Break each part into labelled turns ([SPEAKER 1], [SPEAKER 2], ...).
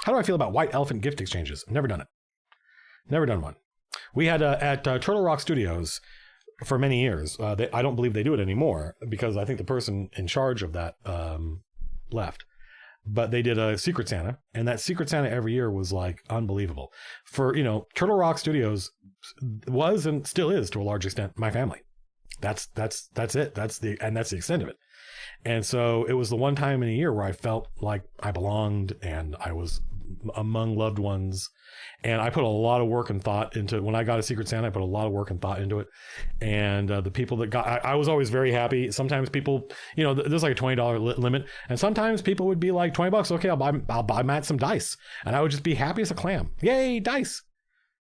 [SPEAKER 1] How do I feel about white elephant gift exchanges? Never done it. Never done one. We had at Turtle Rock Studios for many years. I don't believe they do it anymore because I think the person in charge of that left. But they did a Secret Santa, and that Secret Santa every year was like unbelievable. For, Turtle Rock Studios was and still is to a large extent my family. That's it. That's the extent of it. And so it was the one time in a year where I felt like I belonged and I was among loved ones. And I put a lot of work and thought into it. When I got a Secret Santa, I put a lot of work and thought into it. And the people that I was always very happy. Sometimes people, there's like a $20 limit. And sometimes people would be like $20. Okay, I'll buy Matt some dice. And I would just be happy as a clam. Yay, dice.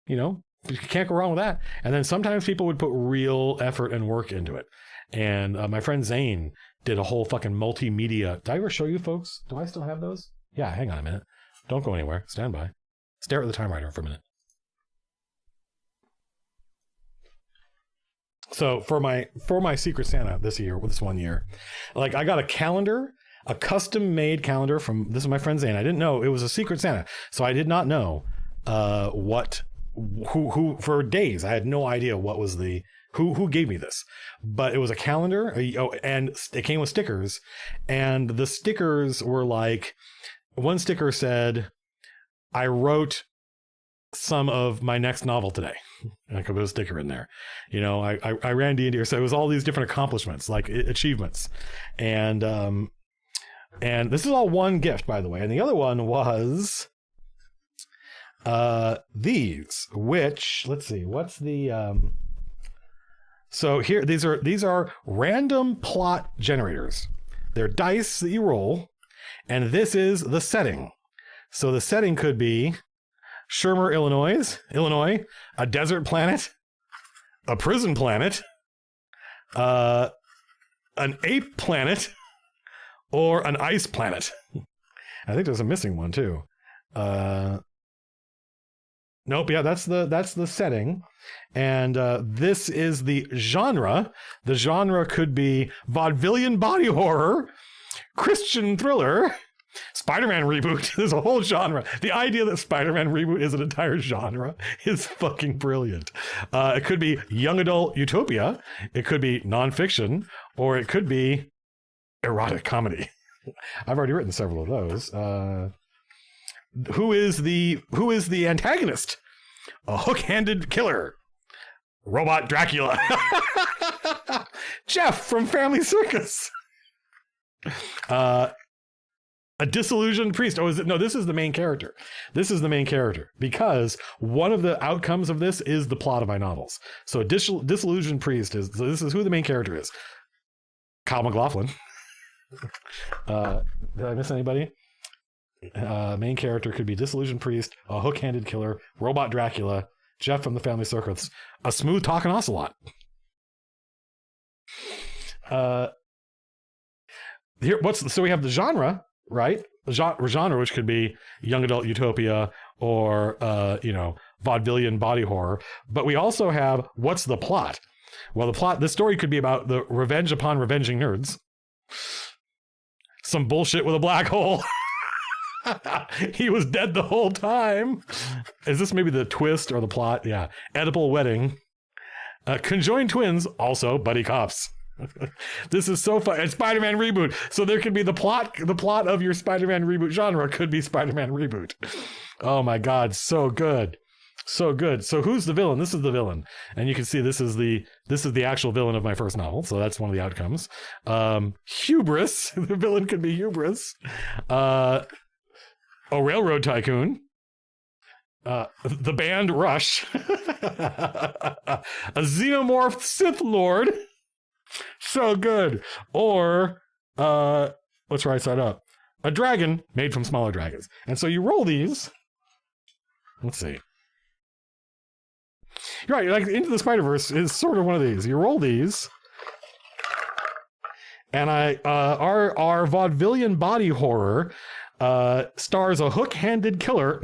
[SPEAKER 1] You can't go wrong with that. And then sometimes people would put real effort and work into it. And my friend Zane did a whole fucking multimedia. Did I ever show you folks? Do I still have those? Yeah, hang on a minute. Don't go anywhere. Stand by. Stare at the time writer for a minute. So for my Secret Santa this one year, like I got a calendar, a custom made calendar this is my friend Zane. I didn't know it was a Secret Santa. So I did not know who for days. I had no idea what was who gave me this, but it was a calendar, and it came with stickers, and the stickers were like, one sticker said, I wrote some of my next novel today. And I could put a sticker in there. I ran D&D, so it was all these different accomplishments, like achievements. And this is all one gift, by the way. And the other one was these, which, let's see, what's the so here, these are random plot generators. They're dice that you roll, and this is the setting. So the setting could be Shermer, Illinois, a desert planet, a prison planet, an ape planet, or an ice planet. I think there's a missing one too. Nope. Yeah, that's the setting. And this is the genre. The genre could be vaudevillian body horror, Christian thriller, Spider-Man reboot. There's a whole genre. The idea that Spider-Man reboot is an entire genre is fucking brilliant. It could be young adult utopia. It could be nonfiction, or it could be erotic comedy. I've already written several of those. Who is the antagonist? A hook-handed killer. Robot Dracula. Jeff from Family Circus. A disillusioned priest. Oh, is it? No, this is the main character. This is the main character because one of the outcomes of this is the plot of my novels. So a disillusioned priest this is who the main character is. Kyle MacLachlan. Did I miss anybody? Main character could be disillusioned priest, a hook-handed killer, Robot Dracula, Jeff from the Family Circus, a smooth talking ocelot. So we have the genre, right? The genre, which could be young adult utopia or vaudevillian body horror. But we also have what's the plot? Well, the story could be about the revenge upon revenging nerds. Some bullshit with a black hole. He was dead the whole time. Is this maybe the twist or the plot? Yeah. Oedipal wedding. Conjoined twins, also buddy cops. This is so fun. And Spider-Man reboot. So there could be the plot of your Spider-Man reboot genre could be Spider-Man reboot. Oh my God. So good. So good. So who's the villain? This is the villain. And you can see this is the actual villain of my first novel. So that's one of the outcomes. Hubris. The villain could be hubris. A railroad tycoon, the band Rush, a xenomorphed Sith Lord, so good, or let's right side up, a dragon made from smaller dragons. And so you roll these. Let's see. You're right, like Into the Spider-Verse is sort of one of these. You roll these, and our vaudevillian body horror stars a hook-handed killer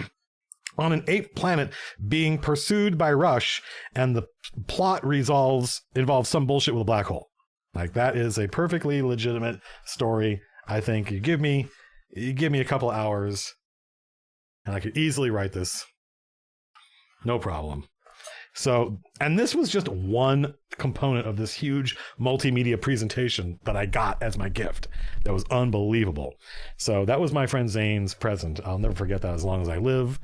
[SPEAKER 1] on an ape planet being pursued by Rush, and the plot involves some bullshit with a black hole. Like, that is a perfectly legitimate story. I think you give me a couple hours and I could easily write this. No problem. So, and this was just one component of this huge multimedia presentation that I got as my gift. That was unbelievable. So that was my friend Zane's present. I'll never forget that as long as I live.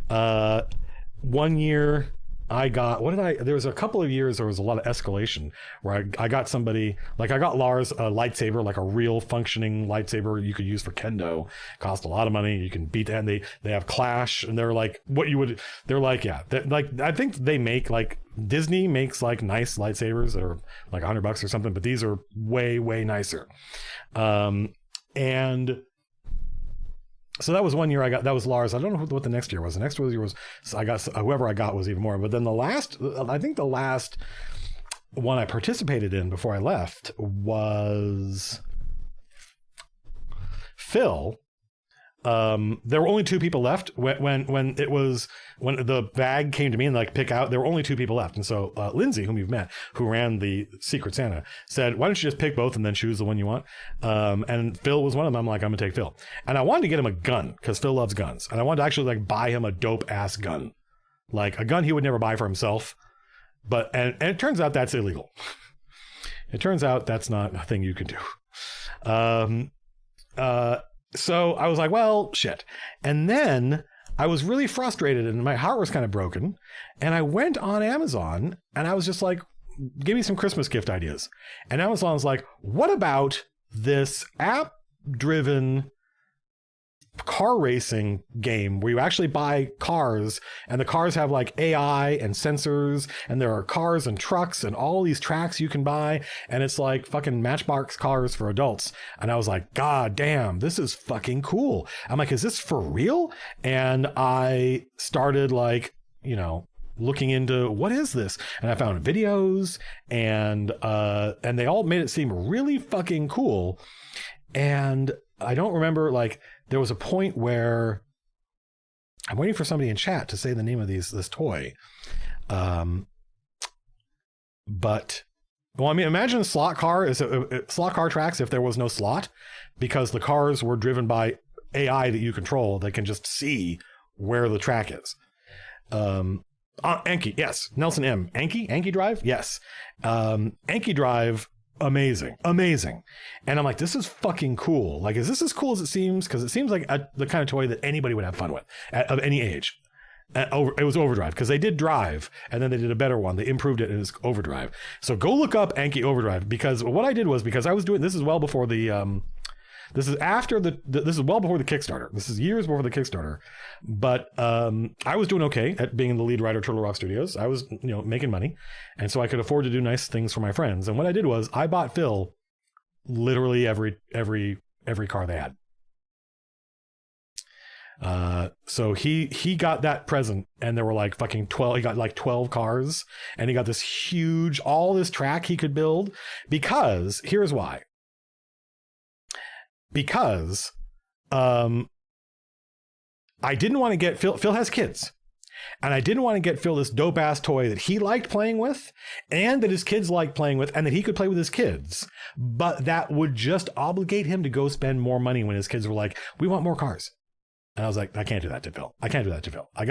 [SPEAKER 1] 1 year I got, there was a couple of years there was a lot of escalation where I got somebody, like I got Lars a lightsaber, like a real functioning lightsaber you could use for kendo. Cost a lot of money. You can beat that. And they have Clash, and they're like I think they make, like, Disney makes like nice lightsabers that are like $100 or something, but these are way, way nicer. And so that was 1 year I got, that was Lars. I don't know what the next year was. The next year was, I got, whoever I got was even more. But then I think the last one I participated in before I left was Phil. There were only two people left when the bag came to me and like pick out, there were only two people left. And so, Lindsay, whom you've met, who ran the Secret Santa, said, why don't you just pick both and then choose the one you want? And Phil was one of them. I'm like, I'm gonna take Phil. And I wanted to get him a gun because Phil loves guns. And I wanted to actually like buy him a dope ass gun, like a gun he would never buy for himself. But, and it turns out that's illegal. It turns out that's not a thing you can do. So I was like, well, shit. And then I was really frustrated and my heart was kind of broken. And I went on Amazon and I was just like, give me some Christmas gift ideas. And Amazon was like, what about this app-driven car racing game where you actually buy cars and the cars have like AI and sensors and there are cars and trucks and all these tracks you can buy, and it's like fucking Matchbox cars for adults. And I was like, God damn, this is fucking cool. I'm like, is this for real? And I started like, looking into what is this, and I found videos and they all made it seem really fucking cool. And I don't remember, like, there was a point where I'm waiting for somebody in chat to say the name of this toy. But, well, I mean, imagine a slot car slot car tracks if there was no slot, because the cars were driven by AI that you control that can just see where the track is. Anki, yes. Nelson M. Anki Drive, yes. Anki Drive. Amazing. And I'm like, this is fucking cool. Like, is this as cool as it seems? Because it seems like the kind of toy that anybody would have fun with of any age. It was Overdrive, because they did Drive and then they did a better one. They improved it, and it's Overdrive. So go look up Anki Overdrive, because what I did was, because I was doing this is well before the this is after this is well before the Kickstarter. This is years before the Kickstarter. But I was doing okay at being the lead writer at Turtle Rock Studios. I was, making money. And so I could afford to do nice things for my friends. And what I did was I bought Phil literally every car they had. So he got that present, and there were like fucking 12, he got like 12 cars, and he got this huge, all this track he could build, because here's why. Because I didn't want to get Phil has kids, and I didn't want to get Phil this dope ass toy that he liked playing with and that his kids liked playing with and that he could play with his kids, but that would just obligate him to go spend more money when his kids were like, we want more cars. And I was like, I can't do that to Phil. I got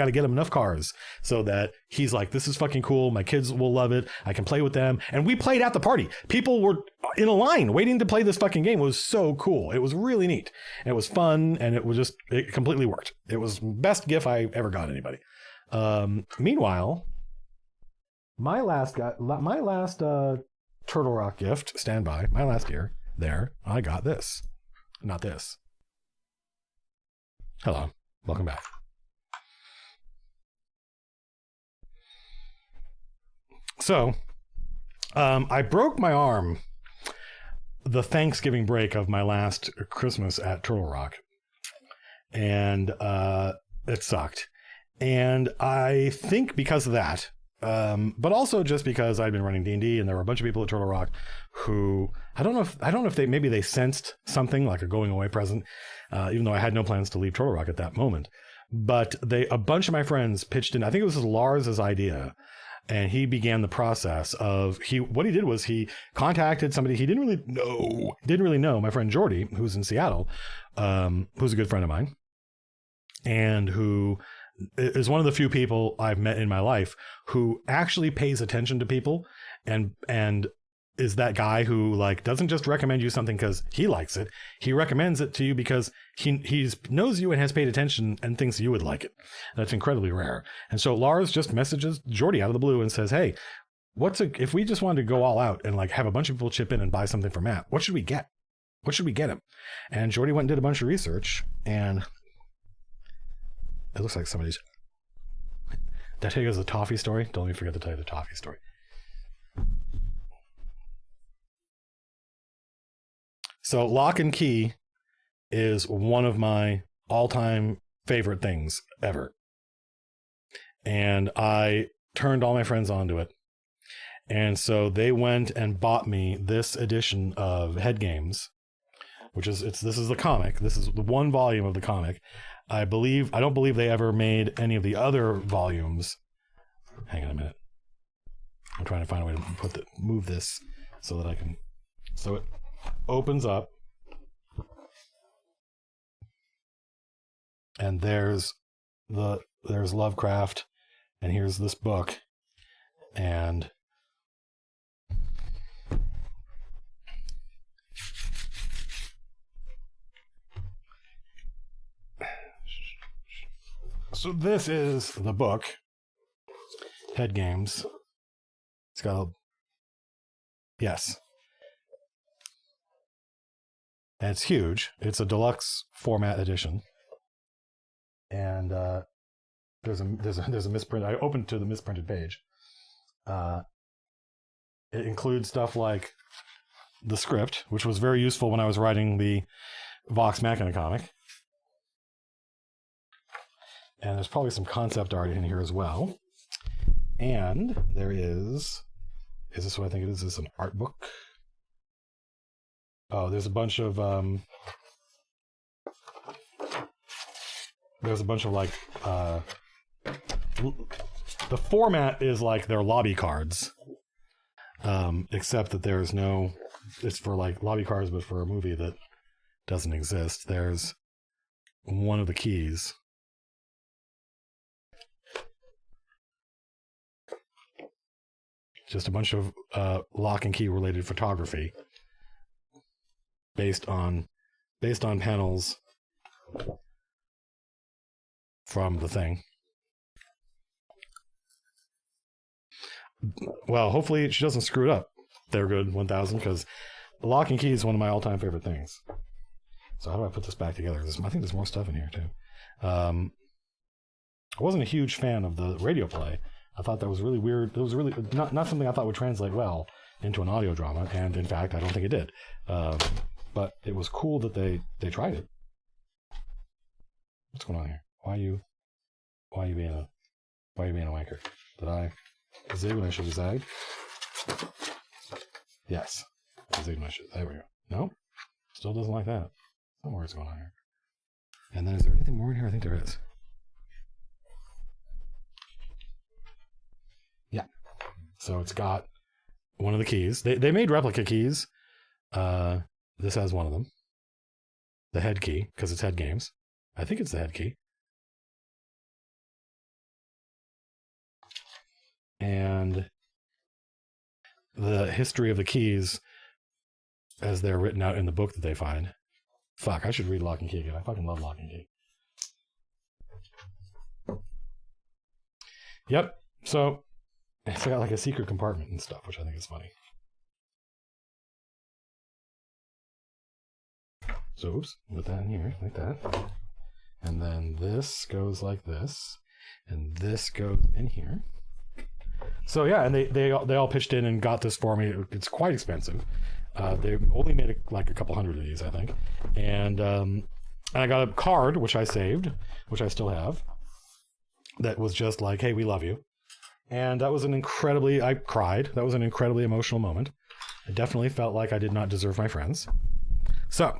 [SPEAKER 1] to get him enough cars so that he's like, this is fucking cool. My kids will love it. I can play with them. And we played at the party. People were in a line waiting to play this fucking game. It was so cool. It was really neat. And it was fun. And it completely worked. It was the best gift I ever got anybody. Meanwhile, my last Turtle Rock gift, standby, my last year there, I got this. Not this. Hello, welcome back. So, I broke my arm the Thanksgiving break of my last Christmas at Turtle Rock, and it sucked. And I think because of that, but also just because I'd been running D&D, and there were a bunch of people at Turtle Rock who I don't know if they sensed something like a going away present. Even though I had no plans to leave Turtle Rock at that moment. But a bunch of my friends pitched in. I think it was Lars's idea. And he began the process of, what he did was he contacted somebody he didn't really know, my friend Jordy, who's in Seattle, who's a good friend of mine. and who is one of the few people I've met in my life who actually pays attention to people and is that guy who like doesn't just recommend you something because he likes it. He recommends it to you because he knows you and has paid attention and thinks you would like it. That's incredibly rare. And so Lars just messages Jordy out of the blue and says, hey, if we just wanted to go all out and like have a bunch of people chip in and buy something for Matt, what should we get? What should we get him? And Jordy went and did a bunch of research, and it looks like somebody's... Did I tell you guys the toffee story? Don't let me forget to tell you the toffee story. So Lock and Key is one of my all-time favorite things ever. And I turned all my friends onto it. And so they went and bought me this edition of Head Games, which is this is the comic. This is the one volume of the comic. I don't believe they ever made any of the other volumes. Hang on a minute. I'm trying to find a way to move this so that I can. So it opens up, and there's Lovecraft, and here's this book, and so this is the book, Head Games. It's got yes. And it's huge. It's a deluxe format edition. And there's a misprint. I opened to the misprinted page. It includes stuff like the script, which was very useful when I was writing the Vox Machina comic. And there's probably some concept art in here as well. And there is this what I think it is? Is this an art book? Oh, there's a bunch of like the format is like their lobby cards, except that there's no. It's for like lobby cards, but for a movie that doesn't exist. There's one of the keys. Just a bunch of Lock and Key related photography. Based on panels from the thing. Well, hopefully she doesn't screw it up. They're good 1000 because Lock and Key is one of my all-time favorite things. So how do I put this back together? I think there's more stuff in here too. I wasn't a huge fan of the radio play. I thought that was really weird. It was really not something I thought would translate well into an audio drama, and in fact, I don't think it did. But it was cool that they tried it. What's going on here? Why are you being a wanker? Did I zig when I should have zagged? Yes. I zigged when I should. There we go. No? Still doesn't like that. I don't know what's going on here. And then is there anything more in here? I think there is. Yeah. So it's got one of the keys. They made replica keys. This has one of them. The head key, because it's Head Games. I think it's the head key. And the history of the keys as they're written out in the book that they find. Fuck, I should read Lock and Key again. I fucking love Lock and Key. Yep. So it's got like a secret compartment and stuff, which I think is funny. So, oops, put that in here, like that. And then this goes like this. And this goes in here. So, yeah, and they all pitched in and got this for me. It's quite expensive. They only made like a couple hundred of these, I think. And I got a card, which I saved, which I still have, that was just like, hey, we love you. And that was I cried. That was an incredibly emotional moment. I definitely felt like I did not deserve my friends. So